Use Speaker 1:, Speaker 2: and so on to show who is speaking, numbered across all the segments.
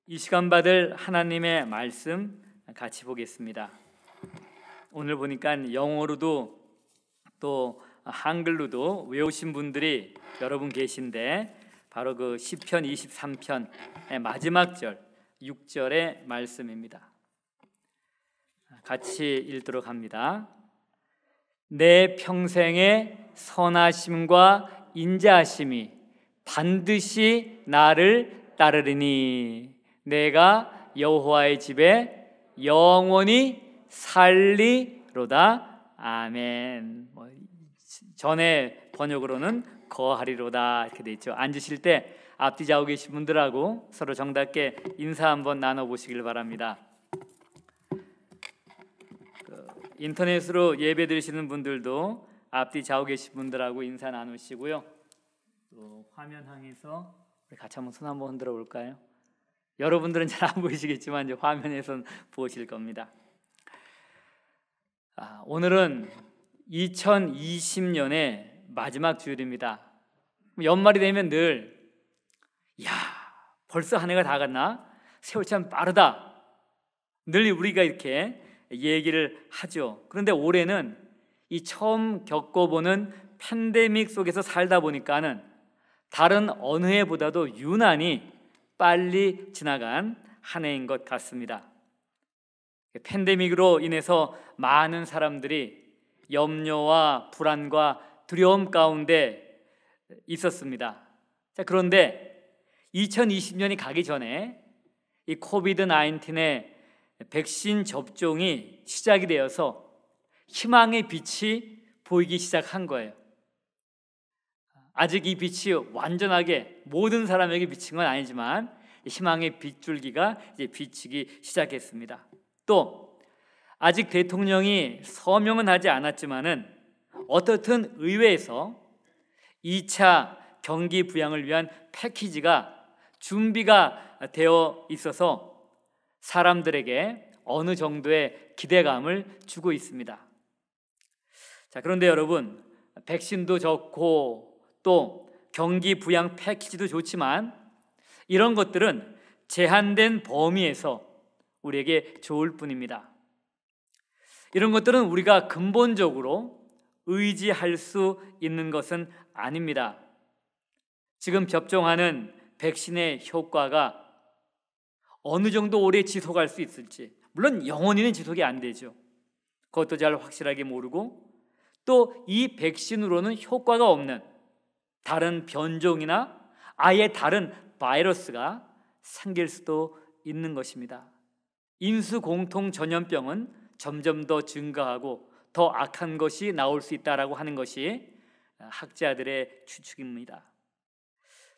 Speaker 1: 이 시간 받을 하나님의 말씀 같이 보겠습니다. 오늘 보니까 영어로도 또 한글로도 외우신 분들이 여러분 계신데 바로 그 시편 23편의 마지막 절 6절의 말씀입니다. 같이 읽도록 합니다. 내 평생의 선하심과 인자하심이 반드시 나를 따르리니 내가 여호와의 집에 영원히 살리로다. 아멘. 전에 번역으로는 거하리로다 이렇게 돼 있죠. 앉으실 때 앞뒤 좌우 계신 분들하고 서로 정답게 인사 한번 나눠보시길 바랍니다. 인터넷으로 예배 드리시는 분들도 앞뒤 좌우 계신 분들하고 인사 나누시고요. 또 화면 향해서 우리 같이 한번 손 한번 흔들어 볼까요? 여러분들은 잘 안 보이시겠지만 이제 화면에선 보실 겁니다. 오늘은 2020년의 마지막 주일입니다. 연말이 되면 늘 벌써 한 해가 다 갔나? 세월이 참 빠르다. 늘 우리가 이렇게 얘기를 하죠. 그런데 올해는 이 처음 겪어보는 팬데믹 속에서 살다 보니까는 다른 어느 해보다도 유난히 빨리 지나간 한 해인 것 같습니다. 팬데믹으로 인해서 많은 사람들이 염려와 불안과 두려움 가운데 있었습니다. 그런데 2020년이 가기 전에 이 코비드-19의 백신 접종이 시작이 되어서 희망의 빛이 보이기 시작한 거예요. 아직 이 빛이 완전하게 모든 사람에게 비친 건 아니지만 희망의 빗줄기가 이제 비치기 시작했습니다. 또 아직 대통령이 서명은 하지 않았지만은 어떻든 의회에서 2차 경기 부양을 위한 패키지가 준비가 되어 있어서 사람들에게 어느 정도의 기대감을 주고 있습니다. 그런데 여러분, 백신도 좋고 또 경기 부양 패키지도 좋지만 이런 것들은 제한된 범위에서 우리에게 좋을 뿐입니다. 이런 것들은 우리가 근본적으로 의지할 수 있는 것은 아닙니다. 지금 접종하는 백신의 효과가 어느 정도 오래 지속할 수 있을지, 물론 영원히는 지속이 안 되죠. 그것도 잘 확실하게 모르고 또 이 백신으로는 효과가 없는 다른 변종이나 아예 다른 바이러스가 생길 수도 있는 것입니다. 인수공통 전염병은 점점 더 증가하고 더 악한 것이 나올 수 있다라고 하는 것이 학자들의 추측입니다.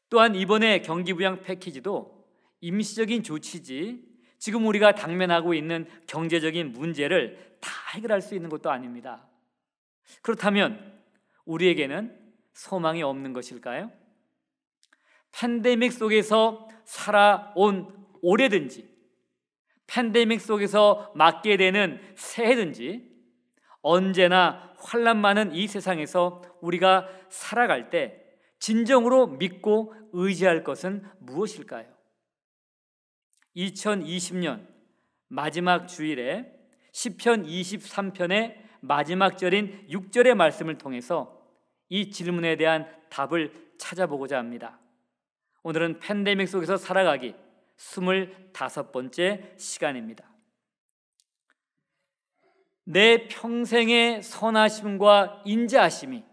Speaker 1: 또한 이번에 경기부양 패키지도 임시적인 조치지 지금 우리가 당면하고 있는 경제적인 문제를 다 해결할 수 있는 것도 아닙니다. 그렇다면 우리에게는 소망이 없는 것일까요? 팬데믹 속에서 살아온 올해든지 팬데믹 속에서 맞게 되는 새해든지 언제나 환난 많은 이 세상에서 우리가 살아갈 때 진정으로 믿고 의지할 것은 무엇일까요? 2020년 마지막 주일에 시편 23편의 마지막 절인 6절의 말씀을 통해서 이 질문에 대한 답을 찾아보고자 합니다. 오늘은 팬데믹 속에서 살아가기 25번째 시간입니다. 내 평생의 선하심과 인자하심이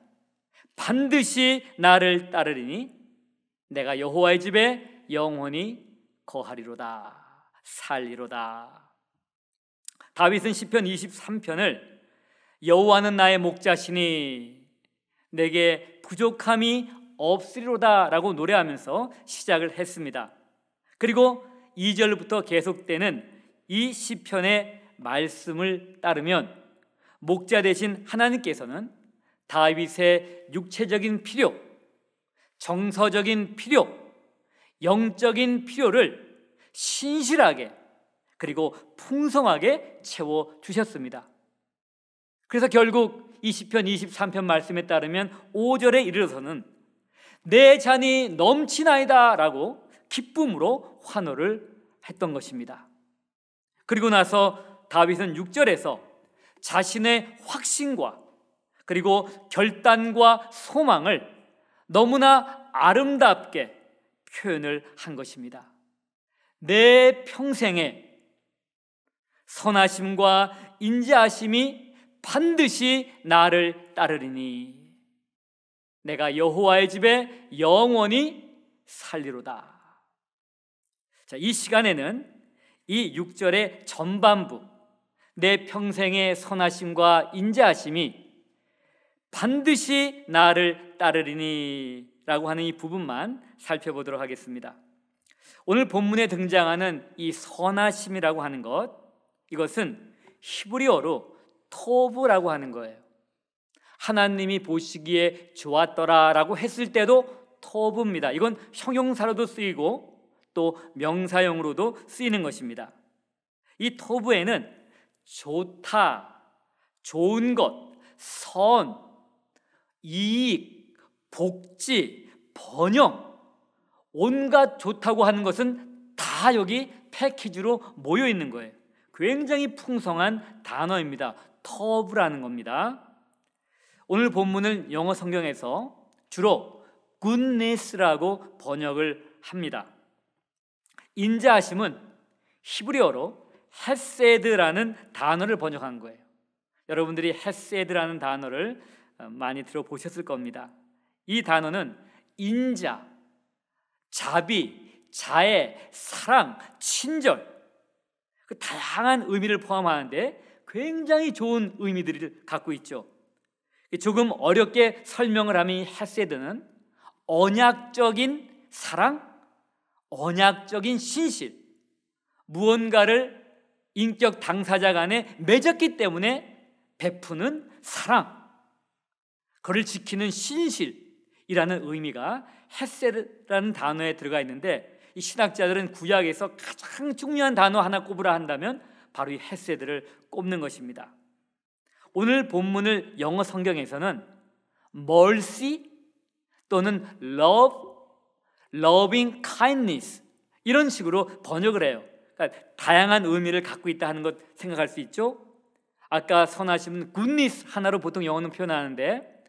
Speaker 1: 반드시 나를 따르리니 내가 여호와의 집에 영원히 거하리로다. 살리로다. 다윗은 시편 23편을 여호와는 나의 목자시니 내게 부족함이 없으리로다 라고 노래하면서 시작을 했습니다. 그리고 2절부터 계속되는 이 시편의 말씀을 따르면 목자 되신 하나님께서는 다윗의 육체적인 필요, 정서적인 필요, 영적인 필요를 신실하게 그리고 풍성하게 채워주셨습니다. 그래서 결국 이 시편 23편 말씀에 따르면 5절에 이르러서는 내 잔이 넘치나이다 라고 기쁨으로 환호를 했던 것입니다. 그리고 나서 다윗은 6절에서 자신의 확신과 그리고 결단과 소망을 너무나 아름답게 표현을 한 것입니다. 내 평생에 선하심과 인자하심이 반드시 나를 따르리니 내가 여호와의 집에 영원히 살리로다. 자, 이 시간에는 이 6절의 전반부, 내 평생의 선하심과 인자하심이 반드시 나를 따르리니 라고 하는 이 부분만 살펴보도록 하겠습니다. 오늘 본문에 등장하는 이 선하심이라고 하는 것, 이것은 히브리어로 토브라고 하는 거예요. 하나님이 보시기에 좋았더라라고 했을 때도 토브입니다. 이건 형용사로도 쓰이고 또 명사형으로도 쓰이는 것입니다. 이 토브에는 좋다, 좋은 것, 선, 이익, 복지, 번영, 온갖 좋다고 하는 것은 다 여기 패키지로 모여 있는 거예요. 굉장히 풍성한 단어입니다. 터브라는 겁니다. 오늘 본문을 영어 성경에서 주로 goodness라고 번역을 합니다. 인자하심은 히브리어로 헤세드라는 단어를 번역한 거예요. 여러분들이 헤세드라는 단어를 많이 들어보셨을 겁니다. 이 단어는 인자, 자비, 자애, 사랑, 친절, 그 다양한 의미를 포함하는데 굉장히 좋은 의미들을 갖고 있죠. 조금 어렵게 설명을 하면 이 헤세드는 언약적인 사랑, 언약적인 신실, 무언가를 인격 당사자 간에 맺었기 때문에 베푸는 사랑, 그를 지키는 신실이라는 의미가 헤세드라는 단어에 들어가 있는데, 이 신학자들은 구약에서 가장 중요한 단어 하나 꼽으라 한다면 바로 이 헤세드를 꼽는 것입니다. 오늘 본문을 영어 성경에서는 mercy 또는 love, loving kindness 이런 식으로 번역을 해요. 그러니까 다양한 의미를 갖고 있다 하는 것 생각할 수 있죠. 아까 선하심은 goodness 하나로 보통 영어는 표현하는데,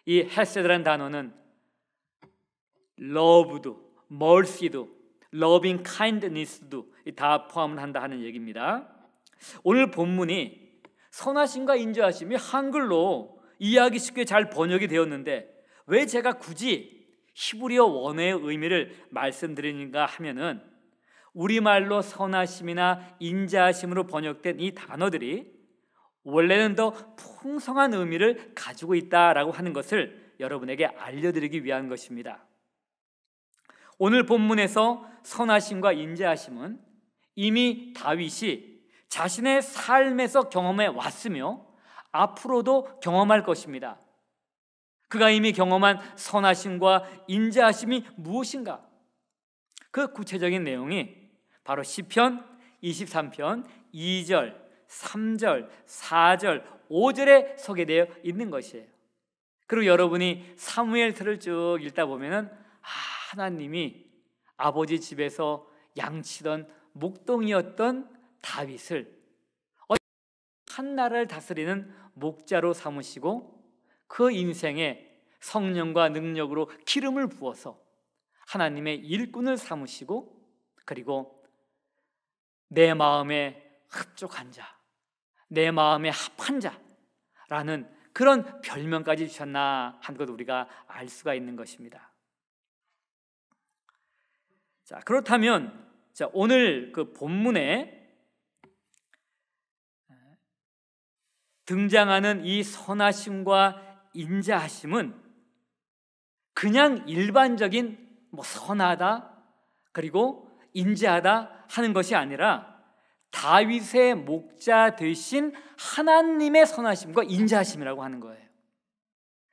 Speaker 1: 이 헤세드라는 단어는 love도, mercy도, loving kindness도 다 포함을 한다 하는 얘기입니다. 오늘 본문이 선하심과 인자하심이 한글로 이해하기 쉽게 잘 번역이 되었는데 왜 제가 굳이 히브리어 원어의 의미를 말씀드리는가 하면은, 우리말로 선하심이나 인자하심으로 번역된 이 단어들이 원래는 더 풍성한 의미를 가지고 있다라고 하는 것을 여러분에게 알려드리기 위한 것입니다. 오늘 본문에서 선하심과 인자하심은 이미 다윗이 자신의 삶에서 경험해 왔으며 앞으로도 경험할 것입니다. 그가 이미 경험한 선하심과 인자하심이 무엇인가? 그 구체적인 내용이 바로 시편 23편 2절, 3절, 4절, 5절에 소개되어 있는 것이에요. 그리고 여러분이 사무엘서를 쭉 읽다 보면은 하나님이 아버지 집에서 양치던 목동이었던 다윗을 한 나라를 다스리는 목자로 삼으시고 그 인생에 성령과 능력으로 기름을 부어서 하나님의 일꾼을 삼으시고, 그리고 내 마음에 흡족한 자, 내 마음에 합한 자라는 그런 별명까지 주셨나 하는 것 우리가 알 수가 있는 것입니다. 자, 그렇다면 오늘 그 본문에 등장하는 이 선하심과 인자하심은 그냥 일반적인 선하다 그리고 인자하다 하는 것이 아니라 다윗의 목자 되신 하나님의 선하심과 인자하심이라고 하는 거예요.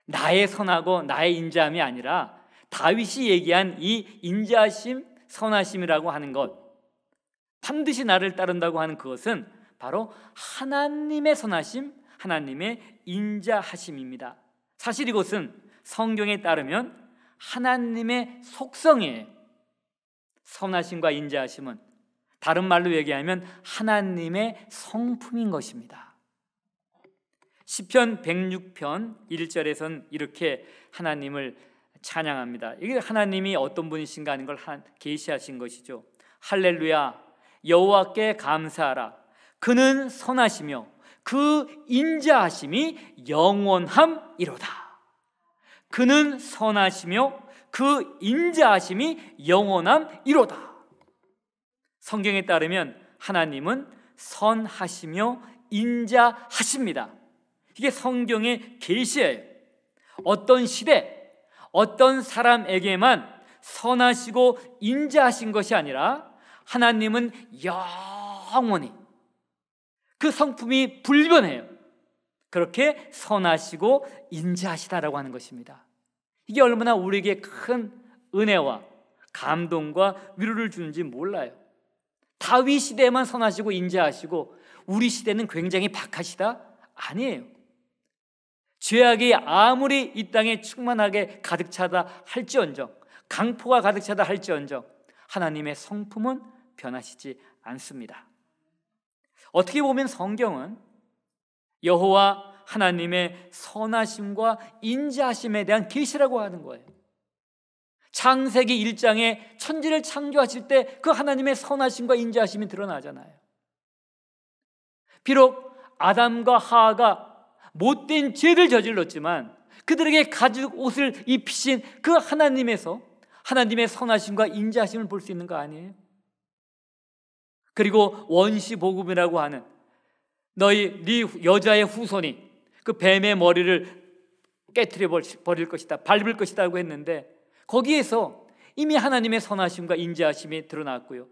Speaker 1: 나의 선하고 나의 인자함이 아니라 다윗이 얘기한 이 인자하심, 선하심이라고 하는 것, 반드시 나를 따른다고 하는 그것은 바로 하나님의 선하심, 하나님의 인자하심입니다. 사실 이것은 성경에 따르면 하나님의 속성이에요. 선하심과 인자하심은 다른 말로 얘기하면 하나님의 성품인 것입니다. 시편 106편 1절에선 이렇게 하나님을 찬양합니다. 이게 하나님이 어떤 분이신가 하는 걸 계시하신 것이죠. 할렐루야, 여호와께 감사하라. 그는 선하시며 그 인자하심이 영원함이로다. 그는 선하시며 그 인자하심이 영원함이로다. 성경에 따르면 하나님은 선하시며 인자하십니다. 이게 성경의 계시예요. 어떤 시대, 어떤 사람에게만 선하시고 인자하신 것이 아니라 하나님은 영원히 그 성품이 불변해요. 그렇게 선하시고 인자하시다라고 하는 것입니다. 이게 얼마나 우리에게 큰 은혜와 감동과 위로를 주는지 몰라요. 다윗 시대에만 선하시고 인자하시고 우리 시대는 굉장히 박하시다? 아니에요. 죄악이 아무리 이 땅에 충만하게 가득 차다 할지언정, 강포가 가득 차다 할지언정 하나님의 성품은 변하시지 않습니다. 어떻게 보면 성경은 여호와 하나님의 선하심과 인자하심에 대한 계시라고 하는 거예요. 창세기 1장에 천지를 창조하실 때 그 하나님의 선하심과 인자하심이 드러나잖아요. 비록 아담과 하와가 못된 죄를 저질렀지만 그들에게 가죽 옷을 입히신 그 하나님에서 하나님의 선하심과 인자하심을 볼 수 있는 거 아니에요? 그리고 원시복음이라고 하는 네 여자의 후손이 그 뱀의 머리를 깨트려 버릴 것이다, 밟을 것이다 고 했는데 거기에서 이미 하나님의 선하심과 인자하심이 드러났고요.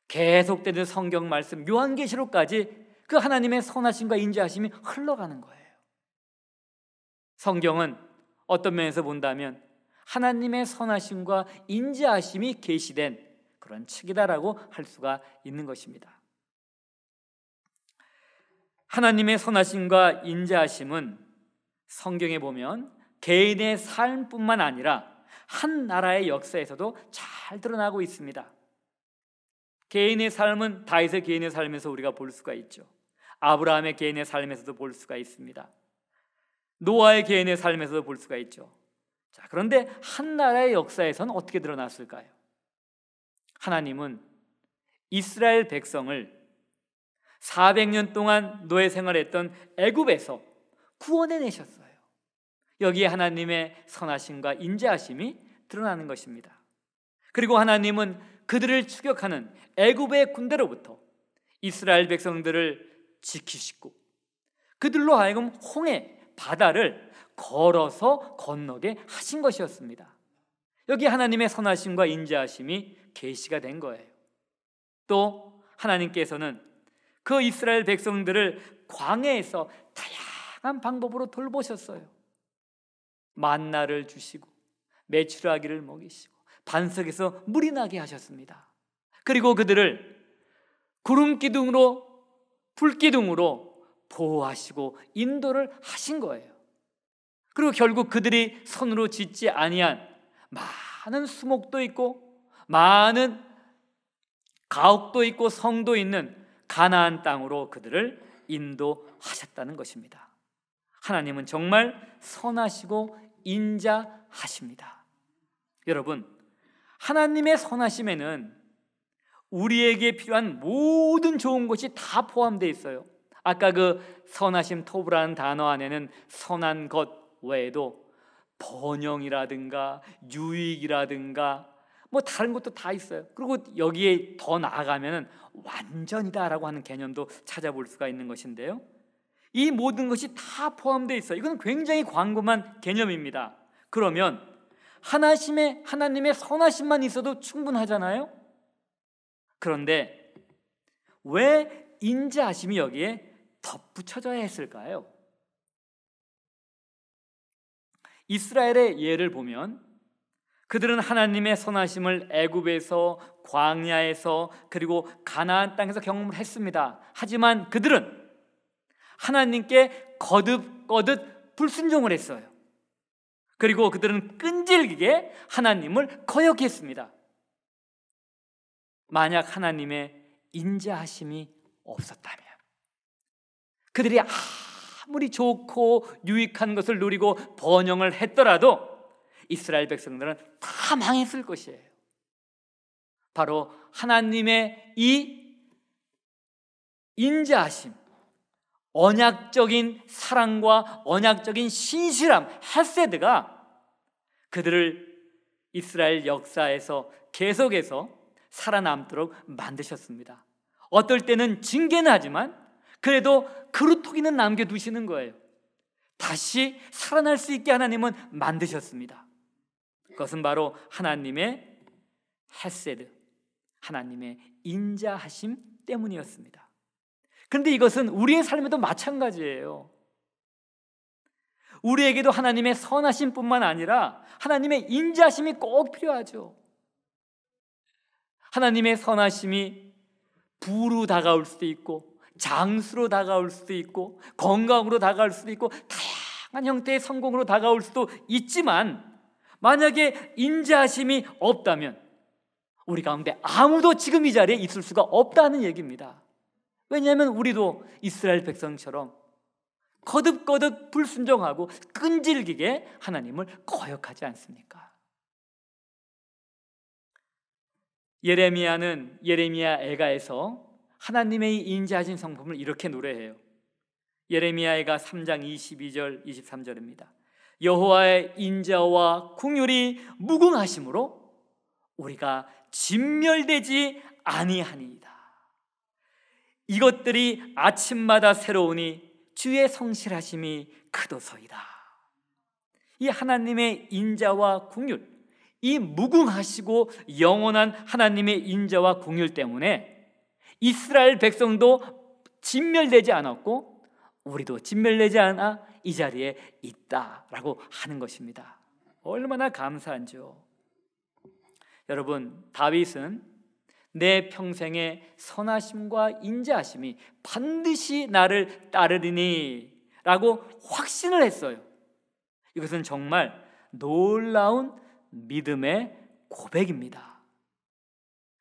Speaker 1: 계속되는 성경 말씀 요한계시록까지 그 하나님의 선하심과 인자하심이 흘러가는 거예요. 성경은 어떤 면에서 본다면 하나님의 선하심과 인자하심이 계시된 그런 책이다라고 할 수가 있는 것입니다. 하나님의 선하심과 인자하심은 성경에 보면 개인의 삶뿐만 아니라 한 나라의 역사에서도 잘 드러나고 있습니다. 개인의 삶은 다윗의 개인의 삶에서 우리가 볼 수가 있죠. 아브라함의 개인의 삶에서도 볼 수가 있습니다. 노아의 개인의 삶에서도 볼 수가 있죠. 자, 그런데 한 나라의 역사에서는 어떻게 드러났을까요? 하나님은 이스라엘 백성을 400년 동안 노예 생활했던 애굽에서 구원해내셨어요. 여기에 하나님의 선하심과 인자하심이 드러나는 것입니다. 그리고 하나님은 그들을 추격하는 애굽의 군대로부터 이스라엘 백성들을 지키시고 그들로 하여금 홍해 바다를 걸어서 건너게 하신 것이었습니다. 여기 하나님의 선하심과 인자하심이 계시가 된 거예요. 또 하나님께서는 그 이스라엘 백성들을 광야에서 다양한 방법으로 돌보셨어요. 만나를 주시고 메추라기를 먹이시고 반석에서 물이 나게 하셨습니다. 그리고 그들을 구름기둥으로 불기둥으로 보호하시고 인도를 하신 거예요. 그리고 결국 그들이 손으로 짓지 아니한 많은 수목도 있고 많은 가옥도 있고 성도 있는 가나안 땅으로 그들을 인도하셨다는 것입니다. 하나님은 정말 선하시고 인자하십니다. 여러분, 하나님의 선하심에는 우리에게 필요한 모든 좋은 것이 다 포함되어 있어요. 아까 그 선하심 토브라는 단어 안에는 선한 것 외에도 번영이라든가 유익이라든가 뭐 다른 것도 다 있어요. 그리고 여기에 더 나아가면 완전이다라고 하는 개념도 찾아볼 수가 있는 것인데요, 이 모든 것이 다 포함되어 있어요. 이건 굉장히 광범한 개념입니다. 그러면 하나님의 선하심만 있어도 충분하잖아요. 그런데 왜 인자하심이 여기에 덧붙여져야 했을까요? 이스라엘의 예를 보면 그들은 하나님의 선하심을 애굽에서 광야에서 그리고 가나안 땅에서 경험을 했습니다. 하지만 그들은 하나님께 거듭 불순종을 했어요. 그리고 그들은 끈질기게 하나님을 거역했습니다. 만약 하나님의 인자하심이 없었다면, 그들이 아무리 좋고 유익한 것을 누리고 번영을 했더라도 이스라엘 백성들은 다 망했을 것이에요. 바로 하나님의 이 인자하심, 언약적인 사랑과 언약적인 신실함, 헤세드가 그들을 이스라엘 역사에서 계속해서 살아남도록 만드셨습니다. 어떨 때는 징계는 하지만 그래도 그루터기는 남겨두시는 거예요. 다시 살아날 수 있게 하나님은 만드셨습니다. 그것은 바로 하나님의 헤세드, 하나님의 인자하심 때문이었습니다. 그런데 이것은 우리의 삶에도 마찬가지예요. 우리에게도 하나님의 선하심뿐만 아니라 하나님의 인자하심이 꼭 필요하죠. 하나님의 선하심이 부로 다가올 수도 있고, 장수로 다가올 수도 있고, 건강으로 다가올 수도 있고, 다양한 형태의 성공으로 다가올 수도 있지만, 만약에 인자하심이 없다면 우리 가운데 아무도 지금 이 자리에 있을 수가 없다는 얘기입니다. 왜냐하면 우리도 이스라엘 백성처럼 거듭거듭 불순종하고 끈질기게 하나님을 거역하지 않습니까? 예레미야는 예레미야 애가에서 하나님의 인자하신 성품을 이렇게 노래해요. 예레미야 애가 3장 22절 23절입니다. 여호와의 인자와 긍휼이 무궁하심으로 우리가 진멸되지 아니하니이다. 이것들이 아침마다 새로우니 주의 성실하심이 크도소이다. 이 하나님의 인자와 긍휼, 이 무궁하시고 영원한 하나님의 인자와 긍휼 때문에 이스라엘 백성도 진멸되지 않았고 우리도 진멸되지 않아 이 자리에 있다라고 하는 것입니다. 얼마나 감사한지요. 여러분, 다윗은 내 평생의 선하심과 인자하심이 반드시 나를 따르리니 라고 확신을 했어요. 이것은 정말 놀라운 믿음의 고백입니다.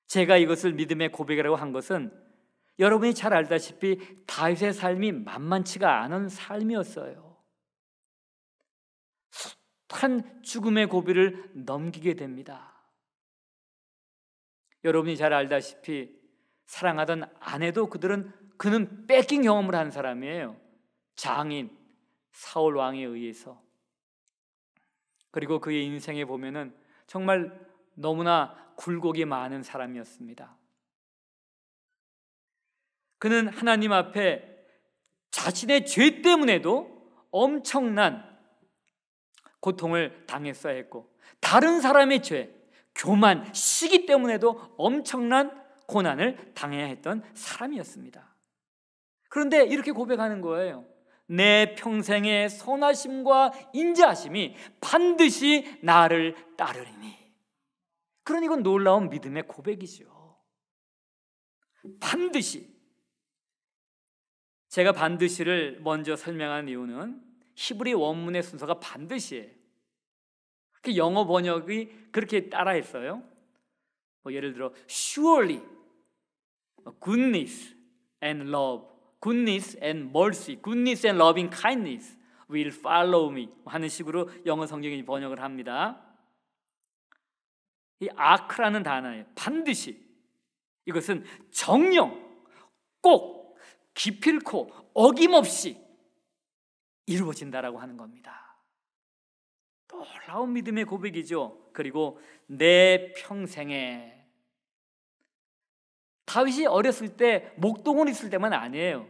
Speaker 1: 제가 이것을 믿음의 고백이라고 한 것은 여러분이 잘 알다시피 다윗의 삶이 만만치가 않은 삶이었어요. 숱한 죽음의 고비를 넘기게 됩니다. 여러분이 잘 알다시피 사랑하던 아내도 그는 뺏긴 경험을 한 사람이에요. 장인 사울 왕에 의해서. 그리고 그의 인생에 보면은 정말 너무나 굴곡이 많은 사람이었습니다. 그는 하나님 앞에 자신의 죄 때문에도 엄청난 고통을 당했어야 했고, 다른 사람의 죄, 교만, 시기 때문에도 엄청난 고난을 당해야 했던 사람이었습니다. 그런데 이렇게 고백하는 거예요. 내 평생의 선하심과 인자하심이 반드시 나를 따르리니. 그러니 이건 놀라운 믿음의 고백이죠. 반드시. 제가 반드시를 먼저 설명한 이유는 히브리 원문의 순서가 반드시예요. 그 영어 번역이 그렇게 따라했어요. 예를 들어 surely, goodness and love, goodness and mercy, goodness and loving kindness will follow me 하는 식으로 영어 성경이 번역을 합니다. 이 아크라는 단어예요. 반드시. 이것은 정령, 꼭, 기필코, 어김없이 이루어진다라고 하는 겁니다. 놀라운 믿음의 고백이죠. 그리고 내 평생에, 다윗이 어렸을 때 목동을 있을 때만 아니에요.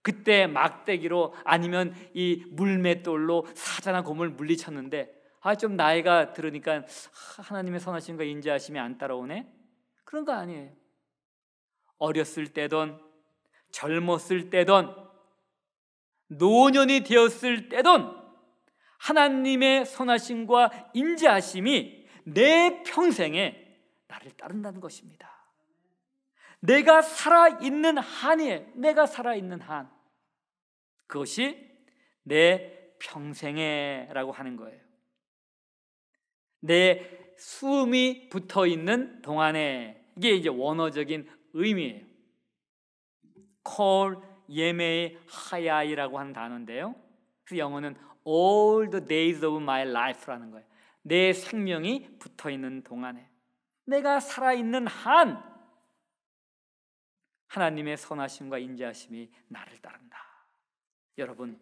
Speaker 1: 그때 막대기로 아니면 이 물맷돌로 사자나 곰을 물리쳤는데 좀 나이가 들으니까 하나님의 선하심과 인자하심이 안 따라오네? 그런 거 아니에요. 어렸을 때든 젊었을 때든 노년이 되었을 때든 하나님의 선하심과 인자하심이 내 평생에 나를 따른다는 것입니다. 내가 살아있는 한이에요. 내가 살아있는 한, 그것이 내 평생에 라고 하는 거예요. 내 숨이 붙어있는 동안에, 이게 이제 원어적인 의미예요. 콜 예메 하야이라고 하는 단어인데요, 그 영어는 all the days of my life라는 거예요. 내 생명이 붙어있는 동안에, 내가 살아있는 한 하나님의 선하심과 인자하심이 나를 따른다. 여러분,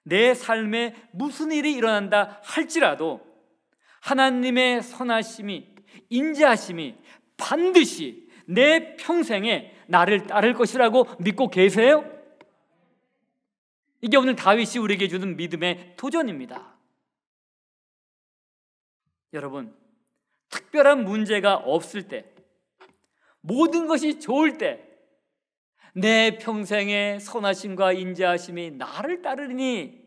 Speaker 1: 내 삶에 무슨 일이 일어난다 할지라도 하나님의 선하심이, 인자하심이 반드시 내 평생에 나를 따를 것이라고 믿고 계세요? 이게 오늘 다윗이 우리에게 주는 믿음의 도전입니다. 여러분, 특별한 문제가 없을 때, 모든 것이 좋을 때 내 평생의 선하심과 인자하심이 나를 따르니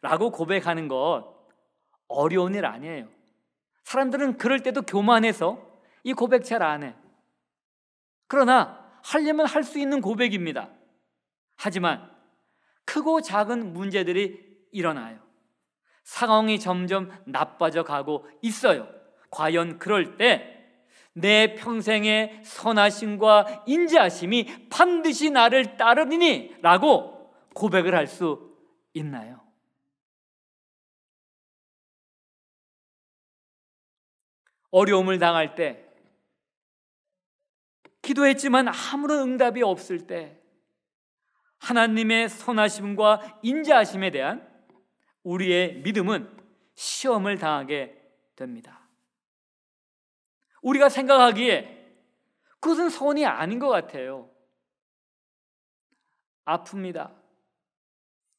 Speaker 1: 라고 고백하는 것 어려운 일 아니에요. 사람들은 그럴 때도 교만해서 이 고백 잘 안 해. 그러나 하려면 할 수 있는 고백입니다. 하지만 크고 작은 문제들이 일어나요. 상황이 점점 나빠져 가고 있어요. 과연 그럴 때 내 평생의 선하심과 인자하심이 반드시 나를 따르리니 라고 고백을 할 수 있나요? 어려움을 당할 때, 기도했지만 아무런 응답이 없을 때 하나님의 선하심과 인자하심에 대한 우리의 믿음은 시험을 당하게 됩니다. 우리가 생각하기에 그것은 선이 아닌 것 같아요. 아픕니다.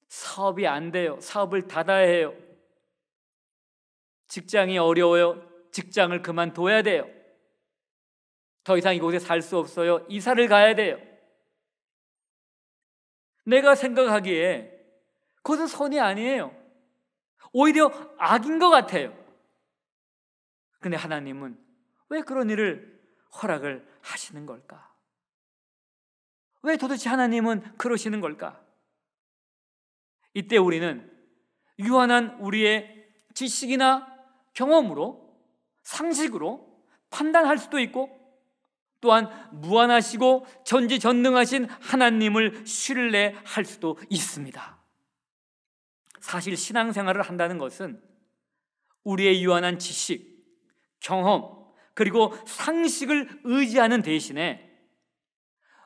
Speaker 1: 사업이 안 돼요. 사업을 닫아야 해요. 직장이 어려워요. 직장을 그만둬야 돼요. 더 이상 이곳에 살 수 없어요. 이사를 가야 돼요. 내가 생각하기에 그것은 선이 아니에요. 오히려 악인 것 같아요. 근데 하나님은 왜 그런 일을 허락을 하시는 걸까? 왜 도대체 하나님은 그러시는 걸까? 이때 우리는 유한한 우리의 지식이나 경험으로, 상식으로 판단할 수도 있고, 또한 무한하시고 전지전능하신 하나님을 신뢰할 수도 있습니다. 사실 신앙생활을 한다는 것은 우리의 유한한 지식, 경험, 그리고 상식을 의지하는 대신에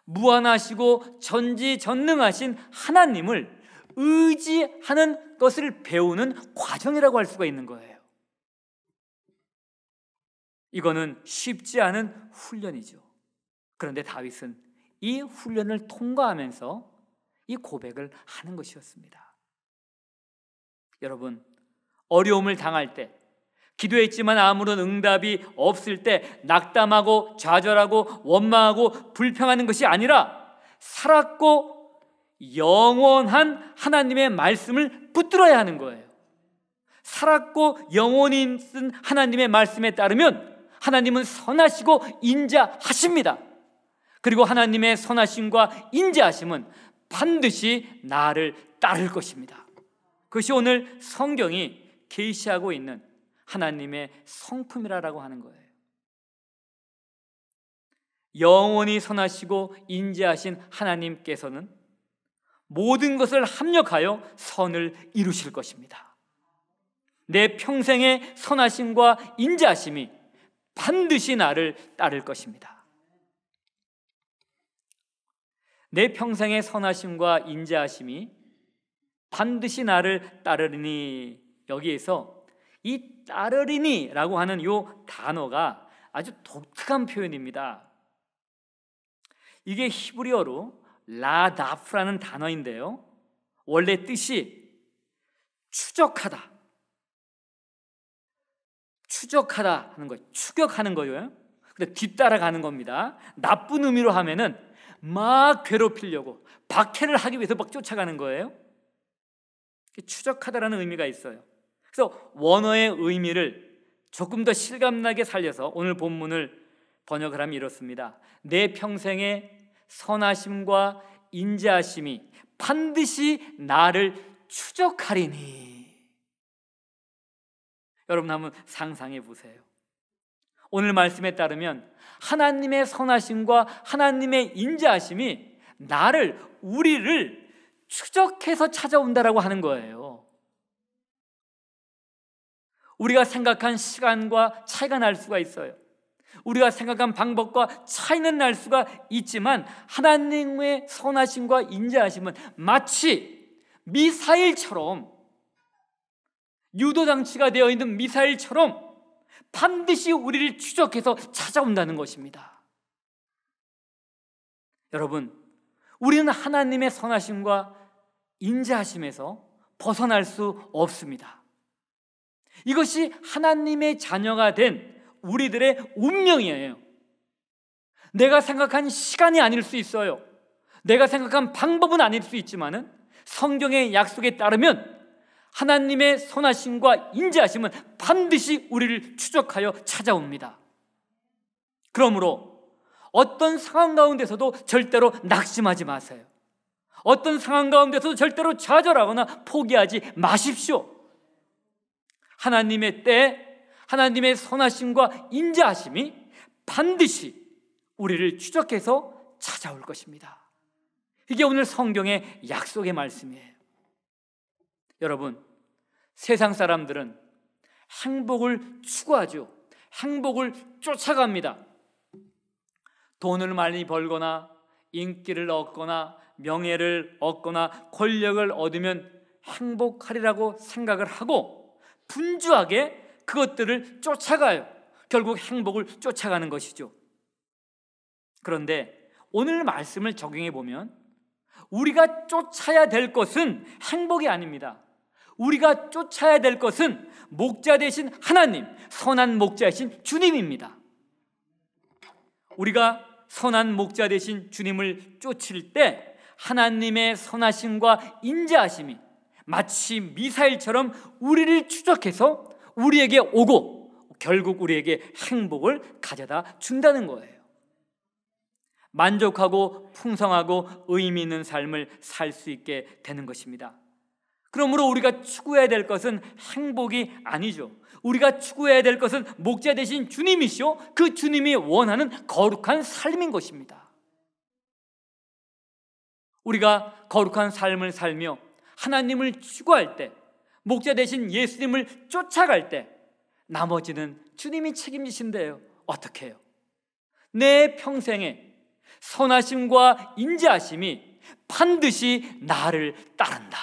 Speaker 1: 무한하시고 전지전능하신 하나님을 의지하는 것을 배우는 과정이라고 할 수가 있는 거예요. 이거는 쉽지 않은 훈련이죠. 그런데 다윗은 이 훈련을 통과하면서 이 고백을 하는 것이었습니다. 여러분, 어려움을 당할 때, 기도했지만 아무런 응답이 없을 때 낙담하고 좌절하고 원망하고 불평하는 것이 아니라 살았고 영원한 하나님의 말씀을 붙들어야 하는 거예요. 살았고 영원히 있는 하나님의 말씀에 따르면 하나님은 선하시고 인자하십니다. 그리고 하나님의 선하심과 인자하심은 반드시 나를 따를 것입니다. 그것이 오늘 성경이 계시하고 있는 하나님의 성품이라고 하는 거예요. 영원히 선하시고 인자하신 하나님께서는 모든 것을 합력하여 선을 이루실 것입니다. 내 평생의 선하심과 인자하심이 반드시 나를 따를 것입니다. 내 평생의 선하심과 인자하심이 반드시 나를 따르리니, 여기에서 이 따르리니라고 하는 이 단어가 아주 독특한 표현입니다. 이게 히브리어로 라다프라는 단어인데요, 원래 뜻이 추적하다, 추적하다 하는 거예요. 추격하는 거예요. 근데 뒤따라가는 겁니다. 나쁜 의미로 하면은 막 괴롭히려고, 박해를 하기 위해서 막 쫓아가는 거예요. 추적하다라는 의미가 있어요. 그래서 원어의 의미를 조금 더 실감나게 살려서 오늘 본문을 번역을 하면 이렇습니다. 내 평생의 선하심과 인자하심이 반드시 나를 추적하리니. 여러분 한번 상상해 보세요. 오늘 말씀에 따르면 하나님의 선하심과 하나님의 인자하심이 우리를 추적해서 찾아온다라고 하는 거예요. 우리가 생각한 시간과 차이가 날 수가 있어요. 우리가 생각한 방법과 차이는 날 수가 있지만 하나님의 선하심과 인자하심은 마치 미사일처럼, 유도장치가 되어 있는 미사일처럼 반드시 우리를 추적해서 찾아온다는 것입니다. 여러분, 우리는 하나님의 선하심과 인자하심에서 벗어날 수 없습니다. 이것이 하나님의 자녀가 된 우리들의 운명이에요. 내가 생각한 시간이 아닐 수 있어요. 내가 생각한 방법은 아닐 수 있지만은 성경의 약속에 따르면 하나님의 선하심과 인자하심은 반드시 우리를 추적하여 찾아옵니다. 그러므로 어떤 상황 가운데서도 절대로 낙심하지 마세요. 어떤 상황 가운데서도 절대로 좌절하거나 포기하지 마십시오. 하나님의 때, 하나님의 선하심과 인자하심이 반드시 우리를 추적해서 찾아올 것입니다. 이게 오늘 성경의 약속의 말씀이에요. 여러분, 세상 사람들은 행복을 추구하죠. 행복을 쫓아갑니다. 돈을 많이 벌거나 인기를 얻거나 명예를 얻거나 권력을 얻으면 행복하리라고 생각을 하고 분주하게 그것들을 쫓아가요. 결국 행복을 쫓아가는 것이죠. 그런데 오늘 말씀을 적용해 보면 우리가 쫓아야 될 것은 행복이 아닙니다. 우리가 쫓아야 될 것은 목자 되신 하나님, 선한 목자이신 주님입니다. 우리가 선한 목자 되신 주님을 쫓을 때 하나님의 선하심과 인자하심이 마치 미사일처럼 우리를 추적해서 우리에게 오고 결국 우리에게 행복을 가져다 준다는 거예요. 만족하고 풍성하고 의미 있는 삶을 살 수 있게 되는 것입니다. 그러므로 우리가 추구해야 될 것은 행복이 아니죠. 우리가 추구해야 될 것은 목자 되신 주님이시오, 그 주님이 원하는 거룩한 삶인 것입니다. 우리가 거룩한 삶을 살며 하나님을 추구할 때, 목자 되신 예수님을 쫓아갈 때 나머지는 주님이 책임지신대요. 어떻게 해요? 내 평생에 선하심과 인자하심이 반드시 나를 따른다.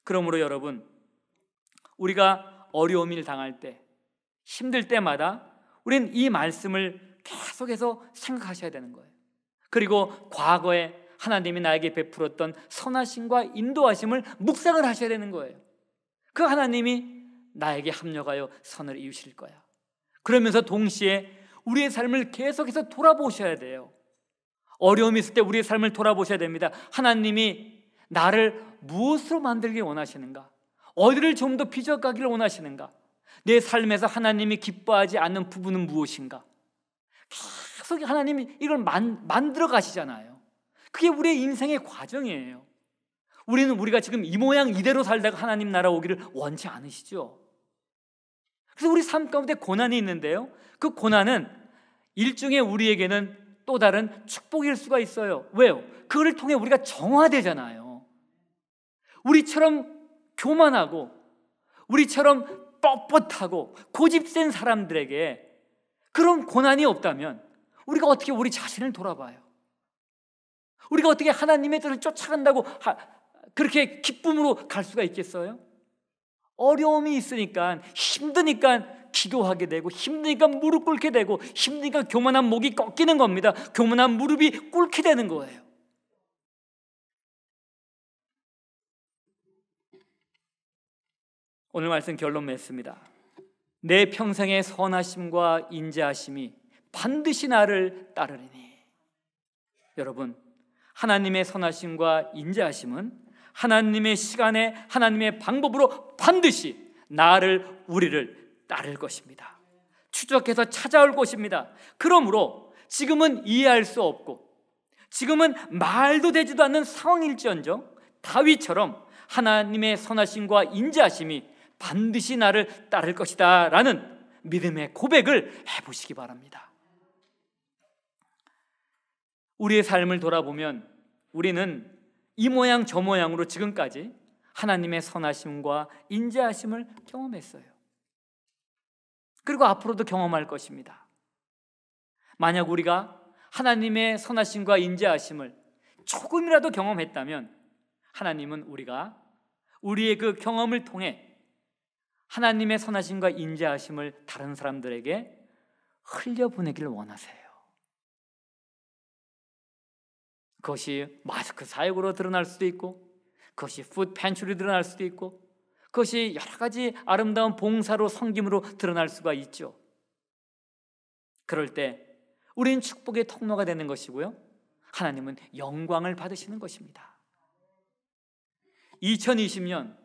Speaker 1: 그러므로 여러분, 우리가 어려움을 당할 때, 힘들 때마다 우리는 이 말씀을 계속해서 생각하셔야 되는 거예요. 그리고 과거에 하나님이 나에게 베풀었던 선하심과 인도하심을 묵상을 하셔야 되는 거예요. 그 하나님이 나에게 합력하여 선을 이루실 거야. 그러면서 동시에 우리의 삶을 계속해서 돌아보셔야 돼요. 어려움이 있을 때 우리의 삶을 돌아보셔야 됩니다. 하나님이 나를 무엇으로 만들길 원하시는가? 어디를 좀 더 빚어가기를 원하시는가? 내 삶에서 하나님이 기뻐하지 않는 부분은 무엇인가? 계속 하나님이 이걸 만들어 가시잖아요. 그게 우리의 인생의 과정이에요. 우리가 지금 이 모양 이대로 살다가 하나님 나라 오기를 원치 않으시죠? 그래서 우리 삶 가운데 고난이 있는데요, 그 고난은 일종의 우리에게는 또 다른 축복일 수가 있어요. 왜요? 그걸 통해 우리가 정화되잖아요. 우리처럼 교만하고 우리처럼 뻣뻣하고 고집센 사람들에게 그런 고난이 없다면 우리가 어떻게 우리 자신을 돌아봐요? 우리가 어떻게 하나님의 뜻을 쫓아간다고 그렇게 기쁨으로 갈 수가 있겠어요? 어려움이 있으니까, 힘드니까 기도하게 되고, 힘드니까 무릎 꿇게 되고, 힘드니까 교만한 목이 꺾이는 겁니다. 교만한 무릎이 꿇게 되는 거예요. 오늘 말씀 결론 맺습니다. 내 평생의 선하심과 인자하심이 반드시 나를 따르리니. 여러분, 하나님의 선하심과 인자하심은 하나님의 시간에 하나님의 방법으로 반드시 우리를 따를 것입니다. 추적해서 찾아올 것입니다. 그러므로 지금은 이해할 수 없고 지금은 말도 되지도 않는 상황일지언정 다윗처럼 하나님의 선하심과 인자하심이 반드시 나를 따를 것이다 라는 믿음의 고백을 해보시기 바랍니다. 우리의 삶을 돌아보면 우리는 이 모양 저 모양으로 지금까지 하나님의 선하심과 인자하심을 경험했어요. 그리고 앞으로도 경험할 것입니다. 만약 우리가 하나님의 선하심과 인자하심을 조금이라도 경험했다면 하나님은 우리의 그 경험을 통해 하나님의 선하심과 인자하심을 다른 사람들에게 흘려보내기를 원하세요. 그것이 마스크 사역으로 드러날 수도 있고, 그것이 푸드 팬츄리 드러날 수도 있고, 그것이 여러 가지 아름다운 봉사로 섬김으로 드러날 수가 있죠. 그럴 때 우리는 축복의 통로가 되는 것이고요, 하나님은 영광을 받으시는 것입니다. 2020년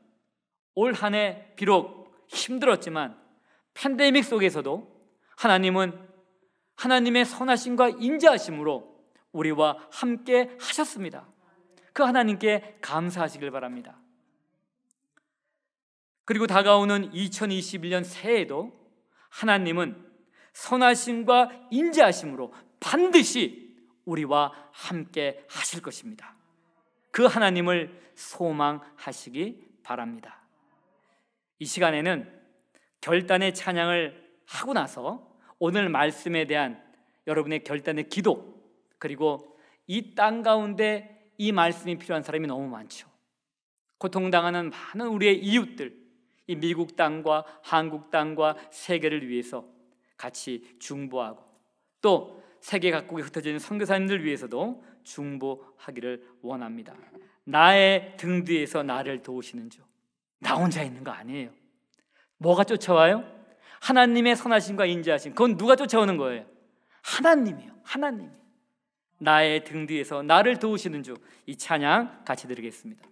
Speaker 1: 올 한 해 비록 힘들었지만 팬데믹 속에서도 하나님은 하나님의 선하심과 인자하심으로 우리와 함께 하셨습니다. 그 하나님께 감사하시길 바랍니다. 그리고 다가오는 2021년 새해에도 하나님은 선하심과 인자하심으로 반드시 우리와 함께 하실 것입니다. 그 하나님을 소망하시기 바랍니다. 이 시간에는 결단의 찬양을 하고 나서 오늘 말씀에 대한 여러분의 결단의 기도, 그리고 이 땅 가운데 이 말씀이 필요한 사람이 너무 많죠. 고통당하는 많은 우리의 이웃들, 이 미국 땅과 한국 땅과 세계를 위해서 같이 중보하고, 또 세계 각국에 흩어져 있는 선교사님들 위해서도 중보하기를 원합니다. 나의 등 뒤에서 나를 도우시는 주, 나 혼자 있는 거 아니에요. 뭐가 쫓아와요? 하나님의 선하심과 인자하심. 그건 누가 쫓아오는 거예요? 하나님이요. 하나님이 나의 등 뒤에서 나를 도우시는 주. 이 찬양 같이 드리겠습니다.